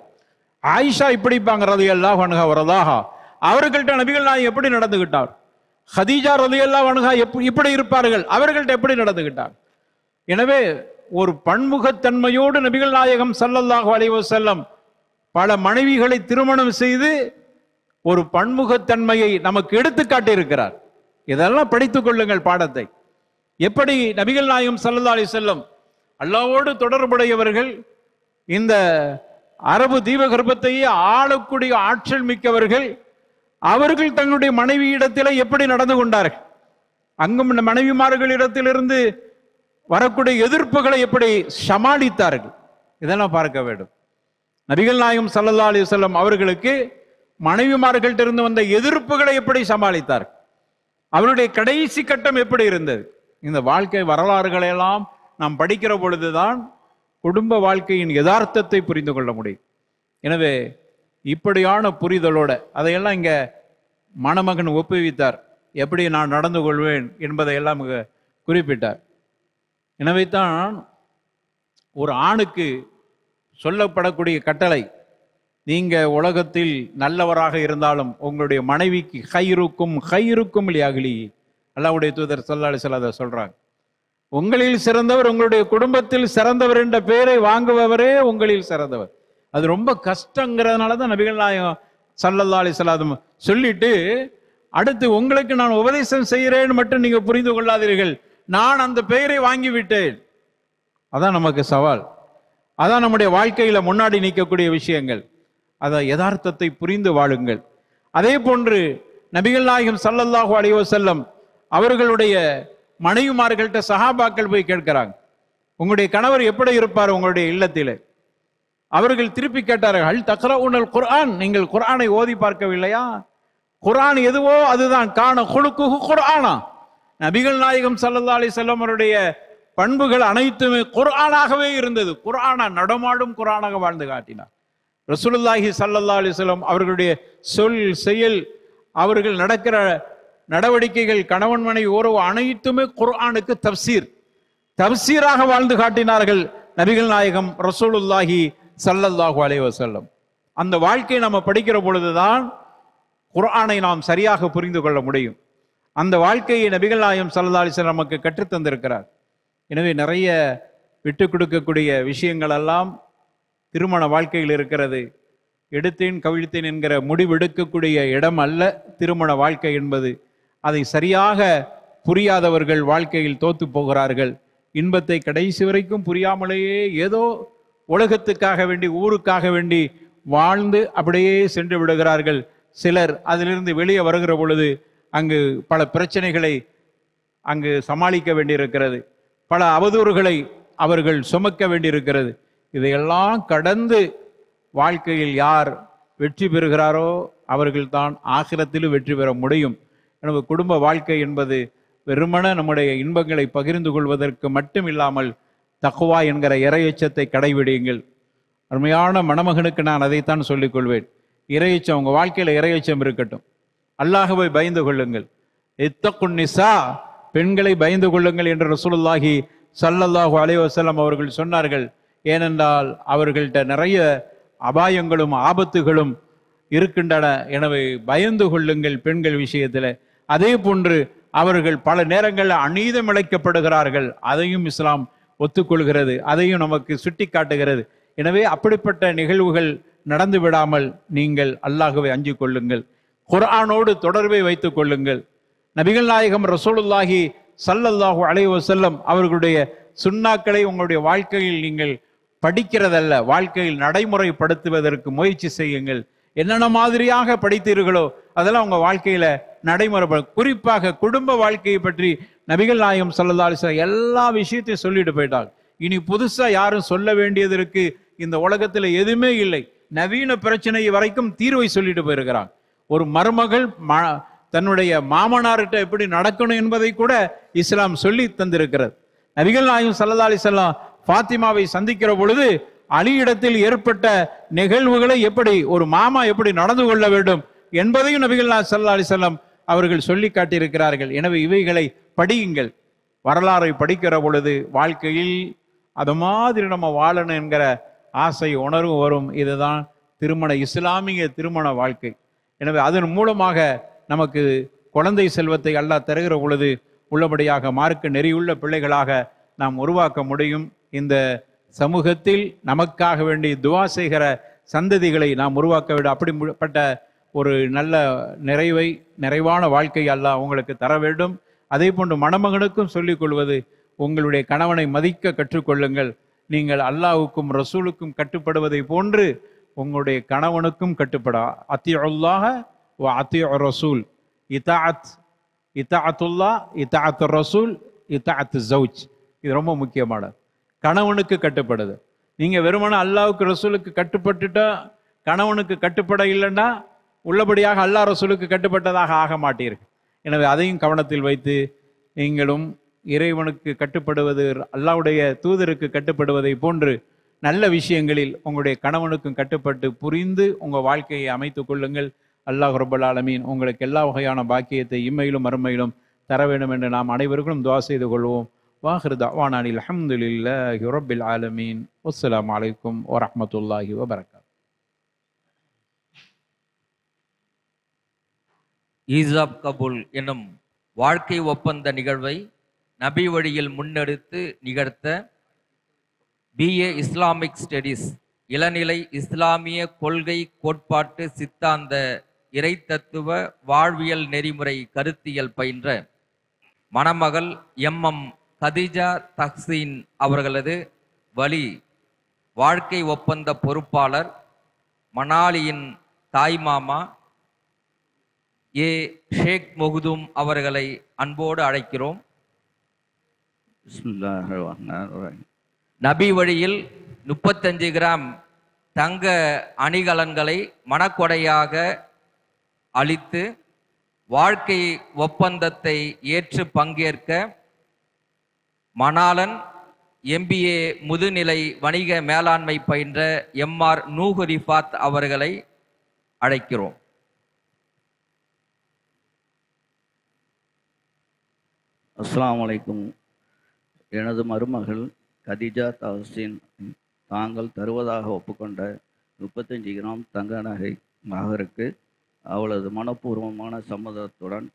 ஆயிஷா இப்படிப்பாங்க ரலியல்லாஹு அன்ஹா வரதாஹா, அவர்கள்ட்ட நபிகள் நாயகம் எப்படி நடந்துகிட்டார். ஹதீஜா ரலியல்லாஹு அன்ஹா இப்படி இருப்பார்கள், அவர்கள்ட்ட எப்படி நடந்துகிட்டார். எனவே ஒரு பன்முகத்தன்மையோடு நபிகள் நாயகம் ஸல்லல்லாஹு அலைஹி வஸல்லம் பல மனைவிகளை திருமணம் செய்து ஒரு பன்முகத்தன்மையை நமக்கு எடுத்து காட்டியிருக்கிறார். இதெல்லாம் படித்துக் கொள்ளுங்கள் பாடத்தை. எப்படி நபிகள் நாயகம் ஸல்லல்லாஹு அலைஹி வஸல்லம் அல்லாஹ்வோடு தொடர்புடையவர்கள், இந்த அரபு தீபகற்பத்தையே ஆளக்கூடிய ஆற்றல் மிக்கவர்கள், அவர்கள் தங்களுடைய மனைவியிடத்திலே எப்படி நடந்து கொண்டார்கள், அங்கும் மனைவிமார்களிடத்திலிருந்து வரக்கூடிய எதிர்ப்புகளை எப்படி சமாளித்தார்கள், இதெல்லாம் பார்க்க வேண்டும். நபிகள் நாயகம் ஸல்லல்லாஹு அலைஹி வஸல்லம் அவர்களுக்கு மனைவிமார்கள்ட்ட இருந்து வந்த எதிர்ப்புகளை எப்படி சமாளித்தார், அவருடைய கடைசி கட்டம் எப்படி இருந்தது. இந்த வாழ்க்கை வரலாறுகளை எல்லாம் நாம் படிக்கிற பொழுதுதான் குடும்ப வாழ்க்கையின் யதார்த்தத்தை புரிந்து கொள்ள முடியும். எனவே இப்படியான புரிதலோட அதையெல்லாம் இங்க மணமகன் ஒப்புவித்தார். எப்படி நான் நடந்து கொள்வேன் என்பதையெல்லாம் குறிப்பிட்டார். எனவே தான் ஒரு ஆணுக்கு சொல்லப்படக்கூடிய கட்டளை, நீங்க உலகத்தில் நல்லவராக இருந்தாலும் உங்களுடைய மனைவிக்கு ஹைருக்கும் லியாஹ்லி, அல்லாஹ்வுடைய தூதர் ஸல்லல்லாஹு அலைஹி வஸல்லம் அதை சொல்றாங்க. உங்களில் சிறந்தவர், உங்களுடைய குடும்பத்தில் சிறந்தவர் என்ற பெயரை வாங்குபவரே உங்களில் சிறந்தவர். அது ரொம்ப கஷ்டங்கிறதுனால தான் நபிகள் நாயகம் ஸல்லல்லாஹு அலைஹி வஸல்லம் சொல்லிட்டு அடுத்து உங்களுக்கு நான் உபதேசம் செய்கிறேன் மட்டும் நீங்க புரிந்து கொள்ளாதீர்கள், நான் அந்த பெயரை வாங்கி விட்டேன். அதான் நமக்கு சவால். அதான் நம்முடைய வாழ்க்கையில முன்னாடி நிற்கக்கூடிய விஷயங்கள். அதை யதார்த்தத்தை புரிந்து வாழுங்கள். அதே போன்று நபிகள் நாயகம் ஸல்லல்லாஹு அலைஹி வஸல்லம் அவர்களுடைய மனைவிமார்கள்ட்ட சஹாபாக்கள் போய் கேட்கிறாங்க, உங்களுடைய கணவர் எப்படி இருப்பார் உங்களுடைய இல்லத்திலே? அவர்கள் திருப்பி கேட்டார்கள், ஹல் தக்ரவுனல் குர்ஆன், நீங்கள் குர்ஆனை ஓதி பார்க்கவில்லையா? குர்ஆன் எதுவோ அதுதான், கான குலுக்குஹு குர்ஆனா. நபிகள் நாயகம் ஸல்லல்லாஹு அலைஹி வஸல்லம் அவருடைய பண்புகள் அனைத்துமே குர்ஆனாகவே இருந்தது. குர்ஆனா நடமாடும் குர்ஆனாக வாழ்ந்து காட்டினார். ரசூலுல்லாஹி ஸல்லல்லாஹு அலைஹி வஸல்லம் அவர்களுடைய சொல் செயல், அவர்கள் நடக்கிற நடவடிக்கைகள், கணவன் மனைவி உறவு அனைத்துமே குர்ஆனுக்கு தப்சீராக வாழ்ந்து காட்டினார்கள் நபிகள் நாயகம் ரசூலுல்லாஹி ஸல்லல்லாஹு அலைஹி வஸல்லம். அந்த வாழ்க்கையை நம்ம படிக்கிற பொழுதுதான் குர்ஆனை நாம் சரியாக புரிந்து கொள்ள முடியும். அந்த வாழ்க்கையை நபிகள் நாயகம் ஸல்லல்லாஹு அலைஹி வஸல்லம் நமக்கு கற்றுத்தந்திருக்கிறார். எனவே நிறைய விட்டு கொடுக்கக்கூடிய விஷயங்கள் எல்லாம் திருமண வாழ்க்கையில் இருக்கிறது. எடுத்தேன் கவிழ்த்தேன் என்கிற முடிவெடுக்கக்கூடிய இடம் அல்ல திருமண வாழ்க்கை என்பது. அதை சரியாக புரியாதவர்கள் வாழ்க்கையில் தோத்து போகிறார்கள். இன்பத்தை கடைசி வரைக்கும் புரியாமலேயே ஏதோ உலகத்துக்காக வேண்டி, ஊருக்காக வேண்டி வாழ்ந்து அப்படியே சென்று விடுகிறார்கள். சிலர் அதிலிருந்து வெளியே வருகிற பொழுது அங்கு பல பிரச்சனைகளை அங்கு சமாளிக்க வேண்டியிருக்கிறது, பல அவதூறுகளை அவர்கள் சுமக்க வேண்டியிருக்கிறது. இதையெல்லாம் கடந்து வாழ்க்கையில் யார் வெற்றி பெறுகிறாரோ அவர்கள்தான் ஆகிரத்திலும் வெற்றி பெற முடியும். எனவே குடும்ப வாழ்க்கை என்பது வெறுமன நம்முடைய இன்பங்களை பகிர்ந்து கொள்வதற்கு மட்டும் இல்லாமல் தக்வா என்கிற இறையச்சத்தை கடைபிடியுங்கள். அருமையான மணமகனுக்கு நான் அதைத்தான் சொல்லிக் கொள்வேன். இறையச்சம், உங்கள் வாழ்க்கையில் இறையச்சம் இருக்கட்டும். அல்லாஹ்வை பயந்து கொள்ளுங்கள். இத்தகுன் நிசா, பெண்களை பயந்து கொள்ளுங்கள் என்று ரசூலுல்லாஹி ஸல்லல்லாஹு அலைஹி வஸல்லம் அவர்கள் சொன்னார்கள். ஏனென்றால் அவர்கள்ட்ட நிறைய அபாயங்களும் ஆபத்துகளும் இருக்கின்றன. எனவே பயந்து கொள்ளுங்கள் பெண்கள் விஷயத்தில். அதே போன்று அவர்கள் பல நேரங்களில் அநீதம் இழைக்கப்படுகிறார்கள், அதையும் இஸ்லாம் ஒத்துக்கொள்கிறது, அதையும் நமக்கு சுட்டி காட்டுகிறது. எனவே அப்படிப்பட்ட நிகழ்வுகள் நடந்து விடாமல் நீங்கள் அல்லாஹ்வை அஞ்சிக் கொள்ளுங்கள். குர்ஆனோடு தொடர்பை வைத்துக் கொள்ளுங்கள். நபிகள் நாயகம் ரசூலுல்லாஹி ஸல்லல்லாஹு அலைஹி வஸல்லம் அவர்களுடைய சுன்னாக்களை உங்களுடைய வாழ்க்கையில் நீங்கள் படிக்கிறதல்ல, வாழ்க்கையில் நடைமுறைப்படுத்துவதற்கு முயற்சி செய்யுங்கள். என்னென்ன மாதிரியாக படித்தீர்களோ அதெல்லாம் உங்க வாழ்க்கையில நடைமுறை. குறிப்பாக குடும்ப வாழ்க்கையை பற்றி நபிகள் நாயகம் ஸல்லல்லாஹு அலைஹி வஸல்லம் எல்லா விஷயத்தையும் சொல்லிட்டு போயிட்டாங்க. இனி புதுசா யாரும் சொல்ல வேண்டியதற்கு இந்த உலகத்துல எதுவுமே இல்லை. நவீன பிரச்சனை வரைக்கும் தீர்வை சொல்லிட்டு போயிருக்கிறாங்க. ஒரு மருமகள் தன்னுடைய மாமனார்கிட்ட எப்படி நடக்கணும் என்பதை கூட இஸ்லாம் சொல்லி தந்திருக்கிறது. நபிகள் நாயகம் ஸல்லல்லாஹு அலைஹி வஸல்லம் ஃபாத்திமாவை சந்திக்கிற பொழுது அலியிடத்தில் ஏற்பட்ட நிகழ்வுகளை எப்படி ஒரு மாமா எப்படி நடந்து கொள்ள வேண்டும் என்பதையும் நபிகள் ஸல்லல்லாஹு அலைஹி வஸல்லம் அவர்கள் சொல்லி காட்டியிருக்கிறார்கள். எனவே இவைகளை படியுங்கள். வரலாறை படிக்கிற பொழுது வாழ்க்கையில் அது மாதிரி நம்ம வாழணும் என்கிற ஆசை உணர்வு வரும். இதுதான் இஸ்லாமிய திருமண வாழ்க்கை. எனவே அதன் மூலமாக நமக்கு குழந்தை செல்வத்தை அல்லாஹ் தருகிற பொழுது உள்ளபடியாக மார்க்க நெறியுள்ள பிள்ளைகளாக நாம் உருவாக்க முடியும். இந்த சமூகத்தில் நமக்காக வேண்டி துவா செய்கிற சந்ததிகளை நாம் உருவாக்க வேண்டும். அப்படிப்பட்ட ஒரு நல்ல நிறைவான வாழ்க்கை அல்லாஹ் உங்களுக்கு தர வேண்டும். அதே போன்று மணமகனுக்கும் சொல்லிக் கொள்வது, உங்களுடைய கணவனை மதிக்க கற்றுக்கொள்ளுங்கள். நீங்கள் அல்லாஹ்வுக்கும் ரசூலுக்கும் கட்டுப்படுவதை போன்று உங்களுடைய கணவனுக்கும் கட்டுப்பட. அத்தியுல்லாஹ வ அத்தியு ரசூல், இத்தாஅத்துல்லாஹ், இத்தாஅத்து ரசூல், இத்தாஅத்து ஜௌஜ். இது ரொம்ப முக்கியமானது. கணவனுக்கு கட்டுப்படுது. நீங்க வெறுமன அல்லாஹ்வுக்கு ரசூலுக்கு கட்டுப்பட்டுட்டா, கணவனுக்கு கட்டுப்பட இல்லைன்னா உள்ளபடியாக அல்லாஹ் ரசூலுக்கு கட்டுப்பட்டதாக ஆக மாட்டீர்கள். எனவே அதையும் கவனத்தில் வைத்து நீங்களும் இறைவனுக்கு கட்டுப்படுவது, அல்லாஹ்வுடைய தூதருக்கு கட்டுப்படுவதை போன்று நல்ல விஷயங்களில் உங்களுடைய கணவனுக்கும் கட்டுப்பட்டு புரிந்து உங்கள் வாழ்க்கையை அமைத்துக் கொள்ளுங்கள். அல்லாஹ் ரப்பல் ஆலமீன் உங்களுக்கு எல்லா வகையான பாக்கியத்தை இம்மையிலும் மறுமையிலும் தர வேண்டும் என்று நாம் அனைவருக்கும் துஆ செய்து கொள்வோம். வாஹிரு தஅவானா அல்ஹம்துலில்லாஹி ரப்பில் ஆலமீன். வஸ்ஸலாமு அலைக்கும் வரஹ்மத்துல்லாஹி வபரகாத்துஹு. ஈசாப் கபூல் என்னும் வாழ்க்கை ஒப்பந்த நிகழ்வை நபி வழியில் முன்னெடுத்து நிகழ்த்த BA இஸ்லாமிக் ஸ்டடீஸ் இளநிலை இஸ்லாமிய கொள்கை கோட்பாட்டு சித்தாந்த இறை தத்துவ வாழ்வியல் நெறிமுறை கருத்தியல் பயின்ற மணமகள் MM கதிஜா தஹ்சீன் அவர்களது வழி வாழ்க்கை ஒப்பந்த பொறுப்பாளர் மணாலியின் தாய்மாமா A ஷேக் மொஹ்தூம் அவர்களை அன்போடு அழைக்கிறோம். நபி வழியில் 35 கிராம் தங்க அணிகலன்களை மனக்கொடையாக அளித்து வாழ்க்கை ஒப்பந்தத்தை ஏற்று பங்கேற்க மணாலன் MBA முதுநிலை வணிக மேலாண்மை பயின்ற MR நூஹ் ரிஃபாத் அவர்களை அழைக்கிறோம். அஸ்ஸலாமு அலைக்கும். எனது மருமகள் கதிஜா தஹ்சீன் தாங்கள் தருவதாக ஒப்புக்கொண்ட 35 கிராம் தங்க நகை மகருக்கு அவளது மனப்பூர்வமான சம்மதத்துடன்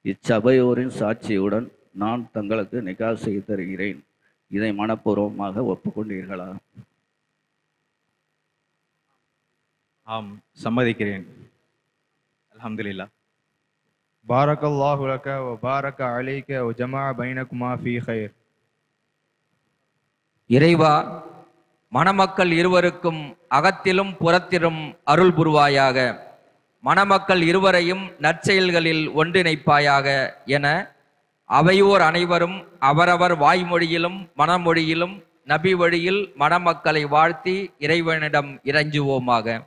இச்சபையோரின் சாட்சியுடன் நான் தங்களுக்கு நிகா செய்து தருகிறேன். இதை மனப்பூர்வமாக ஒப்புக்கொண்டீர்களா? ஆம், சம்மதிக்கிறேன். அல்ஹம்துலில்லாஹ். بارك الله لك وبارك عليك وجمع بينكما في خير. இறைவா, மணமக்கள் இருவருக்கும் அகத்திலும் புறத்திலும் அருள் புரிவாயாக. மணமக்கள் இருவரையும் நற்செயல்களில் ஒன்றிணைப்பாயாக என அவையோர் அனைவரும் அவரவர் வாய்மொழியிலும் மனமொழியிலும் நபி வழியில் மணமக்களை வாழ்த்தி இறைவனிடம் இறைஞ்சுவோமாக.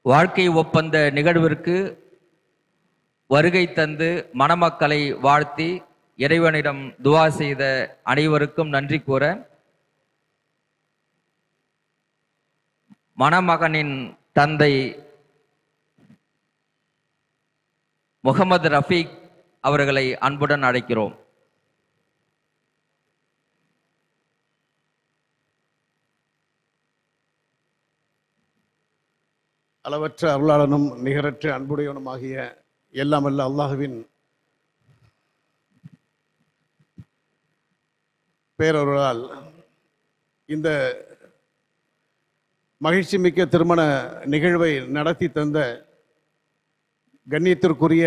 வாழ்க்கை ஒப்பந்த நிகழ்விற்கு வருகை தந்து மணமக்களை வாழ்த்தி இறைவனிடம் துவா செய்த அனைவருக்கும் நன்றி கூற, மணமகனின் தந்தை முகமது ரஃபீக் அவர்களை அன்புடன் அழைக்கிறோம். அளவற்ற அருளாளனும் நிகரற்ற அன்புடையவனுமாகிய எல்லாம் வல்ல அல்லாஹுவின் பேரருளால் இந்த மகிழ்ச்சி மிக்க திருமண நிகழ்வை நடத்தி தந்த கண்ணியத்திற்குரிய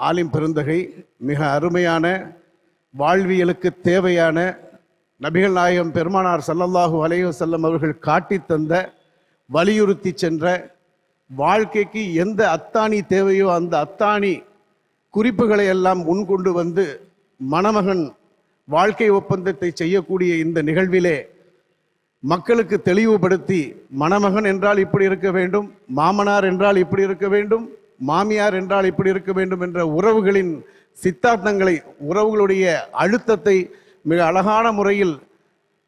ஆலிம் பெருந்தகை, மிக அருமையான வாழ்வியலுக்கு தேவையான நபிகள் நாயகம் பெருமானார் ஸல்லல்லாஹு அலைஹி வஸல்லம் அவர்கள் காட்டி தந்த, வலியுறுத்தி சென்ற, வாழ்க்கைக்கு எந்த அத்தாணி தேவையோ அந்த அத்தாணி குறிப்புகளை எல்லாம் முன்கொண்டு வந்து மணமகன் வாழ்க்கை ஒப்பந்தத்தை செய்யக்கூடிய இந்த நிகழ்விலே மக்களுக்கு தெளிவுபடுத்தி, மணமகன் என்றால் இப்படி இருக்க வேண்டும், மாமனார் என்றால் இப்படி இருக்க வேண்டும், மாமியார் என்றால் இப்படி இருக்க வேண்டும் என்ற உறவுகளின் சித்தாந்தங்களை, உறவுகளுடைய அழுத்தத்தை மிக அழகான முறையில்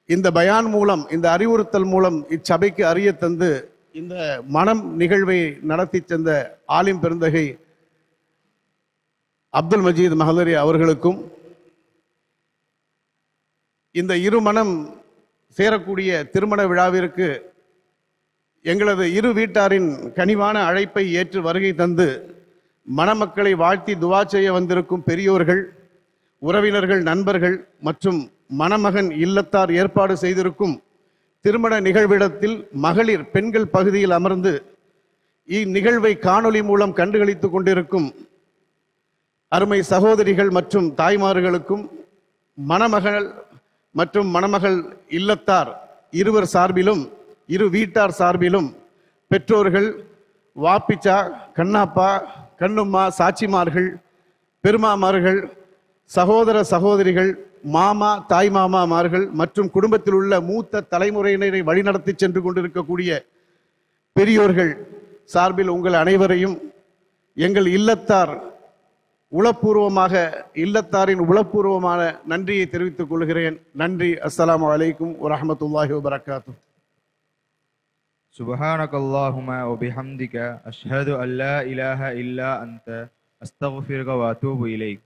இந்த பயான் மூலம், இந்த அறிவுறுத்தல் மூலம் இச்சபைக்கு அறிய தந்து இந்த மனம் நிகழ்வை நடத்தி சென்ற ஆலிம் பெருந்தகை அப்துல் மஜீத் மஹலரி அவர்களுக்கும், இந்த இரு மனம் சேரக்கூடிய திருமண விழாவிற்கு எங்களது இரு வீட்டாரின் கனிவான அழைப்பை ஏற்று வருகை தந்து மணமக்களை வாழ்த்தி துவா செய்ய வந்திருக்கும் பெரியோர்கள், உறவினர்கள், நண்பர்கள் மற்றும் மணமகன் இல்லத்தார் ஏற்பாடு செய்திருக்கும் திருமண நிகழ்விடத்தில் மகளிர் பெண்கள் பகுதியில் அமர்ந்து இந்நிகழ்வை காணொளி மூலம் கண்டுகளித்துக் கொண்டிருக்கும் அருமை சகோதரிகள் மற்றும் தாய்மார்களுக்கும், மணமகள் மற்றும் மணமகள் இல்லத்தார் இருவர் சார்பிலும் இரு வீட்டார் சார்பிலும் பெற்றோர்கள், வாப்பிச்சா, கண்ணாப்பா, கண்ணும்மா, சாட்சிமார்கள், பெருமாமார்கள், சகோதர சகோதரிகள், மாமா, தாய் மாமாமார்கள் மற்றும் குடும்பத்தில் உள்ள மூத்த தலைமுறையினரை வழிநடத்தி சென்று கொண்டிருக்கக்கூடிய பெரியோர்கள் சார்பில் உங்கள் அனைவரையும் எங்கள் இல்லத்தார் இல்லத்தாரின் உளப்பூர்வமான நன்றியை தெரிவித்துக் கொள்கிறேன். நன்றி. அஸ்ஸலாமு அலைக்கும் வரஹ்மத்துல்லாஹி வபரகாத்துஹு. சுப்ஹானக்கல்லாஹும்ம வபிஹம்திக அஷ்ஹது அல்லா இலாஹ இல்லா அன்த அஸ்தக்ஃபிருக வ அத்தூபு இலைக்.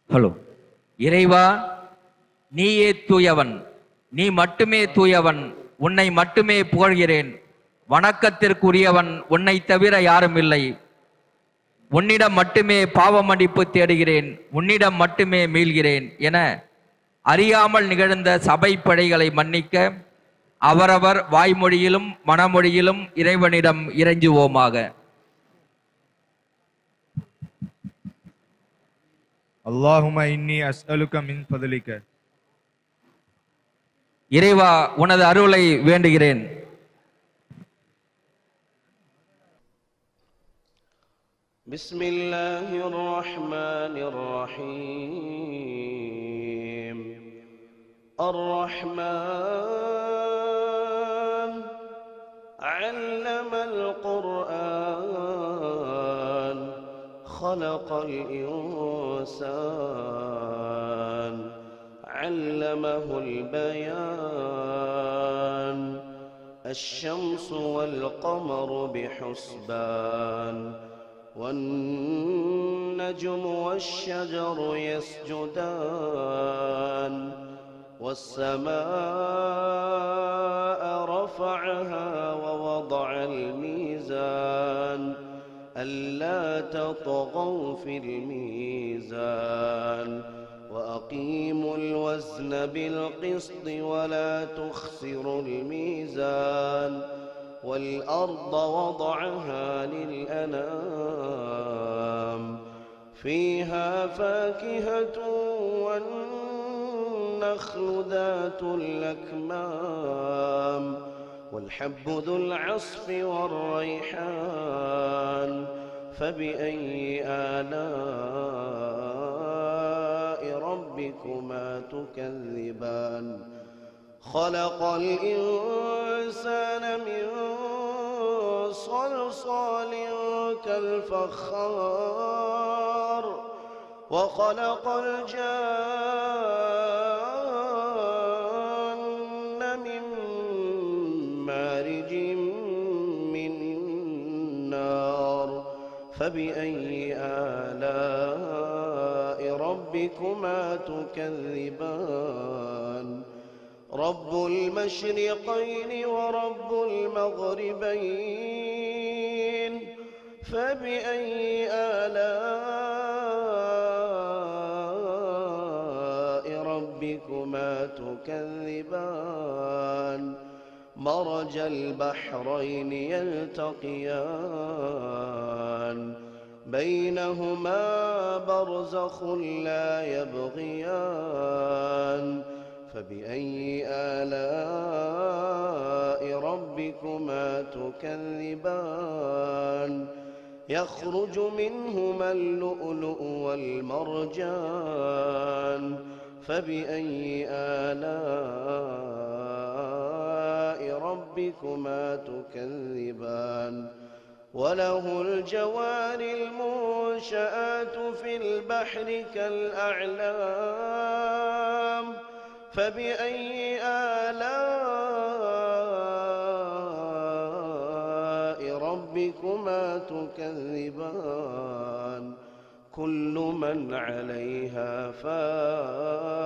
ஹலோ. இறைவா, நீயே தூயவன், நீ மட்டுமே தூயவன், உன்னை மட்டுமே புகழ்கிறேன். வணக்கத்திற்குரியவன் உன்னை தவிர யாரும் இல்லை. உன்னிடம் மட்டுமே பாவ மன்னிப்பு தேடுகிறேன், உன்னிடம் மட்டுமே மீள்கிறேன் என அறியாமல் நிகழ்ந்த சபை பிழைகளை மன்னிக்க, அவரவர் வாய்மொழியிலும் மனமொழியிலும் இறைவனிடம் இறைஞ்சுவோமாக. அல்லாஹும்ம இன்னி அஸ்அலுக மின் ஃபதுலிக. இறைவா, உனது அருளை வேண்டுகிறேன். பிஸ்மில்லாஹிர் ரஹ்மானிர் ரஹீம். الرحمن علم القرآن خلق الإنسان علمه البيان الشمس والقمر بحسبان والنجم والشجر يسجدان والسماء رفعها ووضع الميزان ألا تطغوا في الميزان وأقيموا الوزن بالقسط ولا تخسروا الميزان والأرض وضعها للأنام فيها فاكهة والنخل ذات الأكمام والحب ذو العصف والريحان فبأي آلاء ربكما تكذبان خلق الإنسان من صلصال كالفخار وخلق الجان من مارج من نار فبأي آلاء ربكما تكذبان رب المشرقين ورب المغربين فبأي آلاء ربكما تكذبان مرج البحرين يلتقيان بينهما برزخ لا يبغيان فبأي آلاء ربكما تكذبان يخرج منهما اللؤلؤ والمرجان فبأي آلاء ربكما تكذبان وله الجوار المنشآت في البحر كالأعلام فبأي آلاء ربكما تكذبان كل من عليها فان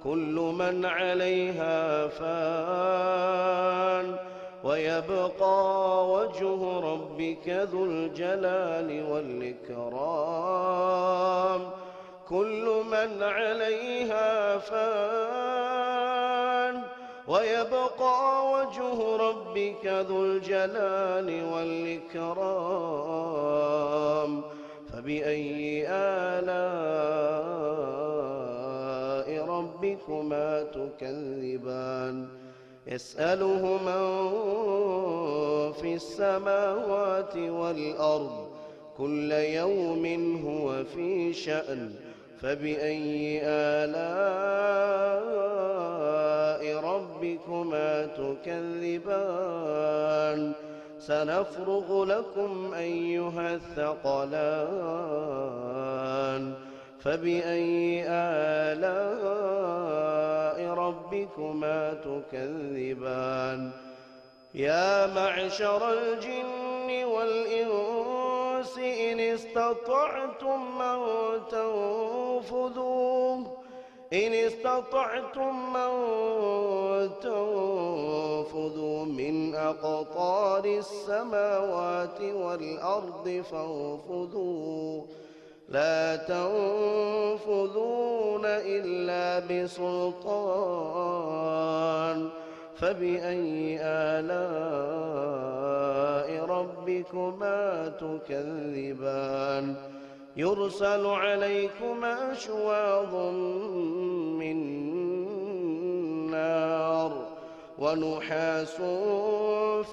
كل من عليها فان ويبقى وجه ربك ذو الجلال والإكرام كل من عليها فان ويبقى وجه ربك ذو الجلال والإكرام فبأي آلاء ربكما تكذبان يسأله من في السماوات والأرض كل يوم هو في شأن فبأي آلاء ربكما تكذبان سنفرغ لكم أيها الثقلان فبأي آلاء ربكما تكذبان يا معشر الجن والإنس إن استطعتم أن تنفذوا من أقطار السماوات والأرض فانفذوا لا تنفذون إلا بسلطان فبأي آلاء ربكما تكذبان يرسل عليكما شواظ من نار ونحاس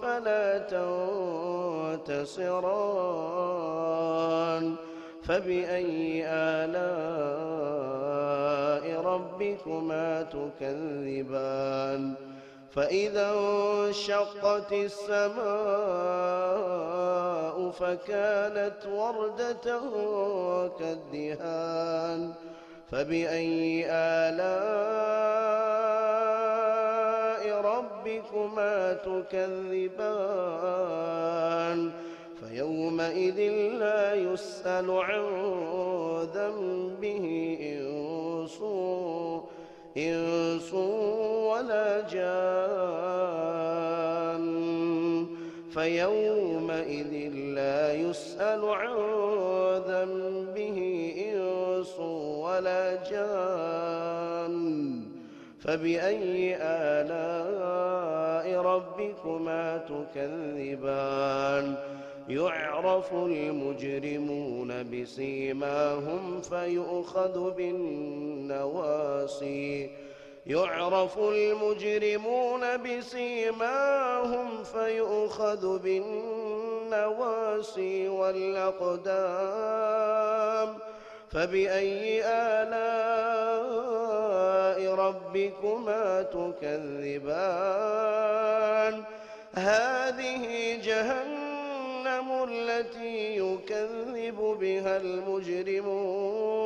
فلا تنتصران فبأي آلاء ربكما تكذبان فإذا انشقت السماء فكانت وردة كالدهان فبأي آلاء ربكما تكذبان فيومئذ لا يسأل عن ذنبه إنس ولا جان فيومئذ لا يسأل عن ذنبه إنس ولا جان فبأي آلاء ربكما تكذبان يعرف المجرمون بسيماهم فيؤخذ بالنواصي يعرف المجرمون بسيماهم فيؤخذ بالنواصي والأقدام فبأي آلاء ربكما تكذبان هذه جهنم التي يكذب بها المجرمون